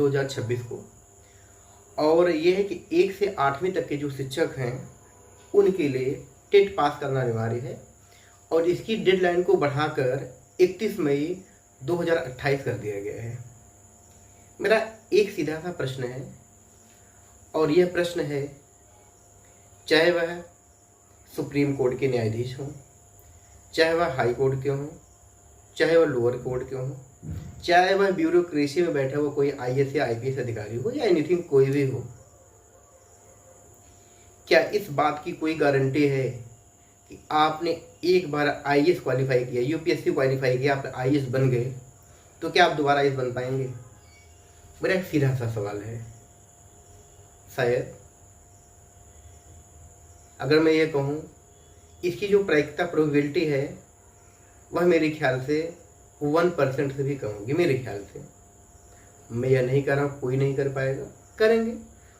2026 को। और ये है कि 1 से 8वीं तक के जो शिक्षक हैं उनके लिए टेट पास करना अनिवार्य है और इसकी डेडलाइन को बढ़ाकर 31 मई 2028 कर दिया गया है। मेरा एक सीधा सा प्रश्न है और यह प्रश्न है, चाहे वह सुप्रीम कोर्ट के न्यायाधीश हों, चाहे वह हाई कोर्ट के हों, चाहे वह लोअर कोर्ट के हों, चाहे वह ब्यूरोक्रेसी में बैठा हुआ कोई IAS या IPS अधिकारी हो या एनीथिंग कोई भी हो, क्या इस बात की कोई गारंटी है कि आपने एक बार IAS क्वालिफाई किया, UPSC क्वालिफाई किया, आप IAS बन गए तो क्या आप दोबारा IAS बन पाएंगे? मेरा एक सीधा सा सवाल है। शायद अगर मैं ये कहूँ, इसकी जो प्रायिकता प्रोबेबिलिटी है वह मेरे ख्याल से 1% से भी कम होगी। मेरे ख्याल से, मैं यह नहीं कर रहा हूँ कोई नहीं कर पाएगा, करेंगे,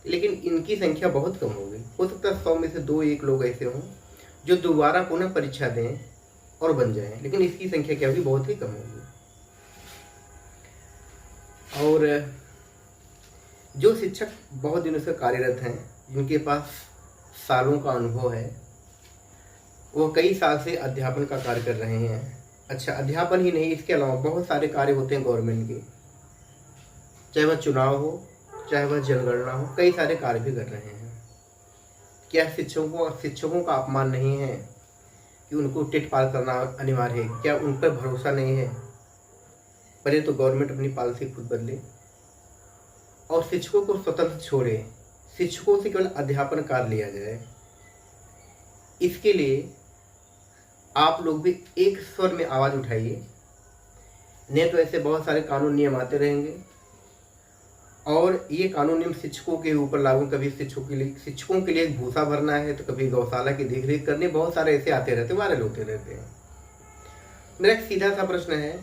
लेकिन इनकी संख्या बहुत कम होगी। हो सकता है 100 में से 2-1 लोग ऐसे हों जो दोबारा पुनः परीक्षा दें और बन जाएं, लेकिन इसकी संख्या क्या होगी? बहुत ही कम होगी। और जो शिक्षक बहुत दिनों से कार्यरत हैं, जिनके पास सालों का अनुभव है, वो कई साल से अध्यापन का कार्य कर रहे हैं। अच्छा, अध्यापन ही नहीं, इसके अलावा बहुत सारे कार्य होते हैं गवर्नमेंट के, चाहे वह चुनाव हो, चाहे वह जनगणना हो, कई सारे कार्य भी कर रहे हैं। क्या शिक्षकों का अपमान नहीं है कि उनको टेट पास करना अनिवार्य है? क्या उन पर भरोसा नहीं है? पहले तो गवर्नमेंट अपनी पॉलिसी खुद बदले और शिक्षकों को स्वतंत्र छोड़े, शिक्षकों से केवल अध्यापन कार्य लिया जाए। इसके लिए आप लोग भी एक स्वर में आवाज़ उठाइए, नहीं तो ऐसे बहुत सारे कानून नियम आते रहेंगे और ये कानून नियम शिक्षकों के ऊपर लागू, कभी शिक्षकों के लिए भूसा भरना है तो कभी गौशाला की देखरेख करने, बहुत सारे ऐसे आते रहते, वायरल होते रहते हैं। मेरा एक सीधा सा प्रश्न है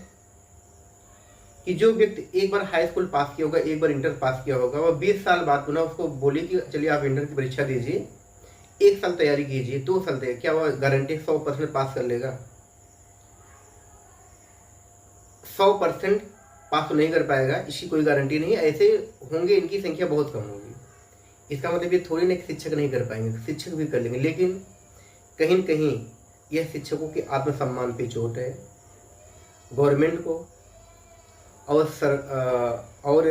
कि जो व्यक्ति एक बार हाई स्कूल पास किया होगा, एक बार इंटर पास किया होगा, वह 20 साल बाद पुनः उसको बोले कि चलिए आप इंटर की परीक्षा दीजिए, 1 साल तैयारी कीजिए, 2 साल तैयारी, क्या वह गारंटी 100% पास कर लेगा? 100% पास तो नहीं कर पाएगा, इसकी कोई गारंटी नहीं है। ऐसे होंगे, इनकी संख्या बहुत कम होगी। इसका मतलब ये थोड़ी ना कि शिक्षक नहीं कर पाएंगे, शिक्षक भी कर लेंगे, लेकिन कहीं न कहीं यह शिक्षकों के आत्मसम्मान पे चोट है। गवर्नमेंट को और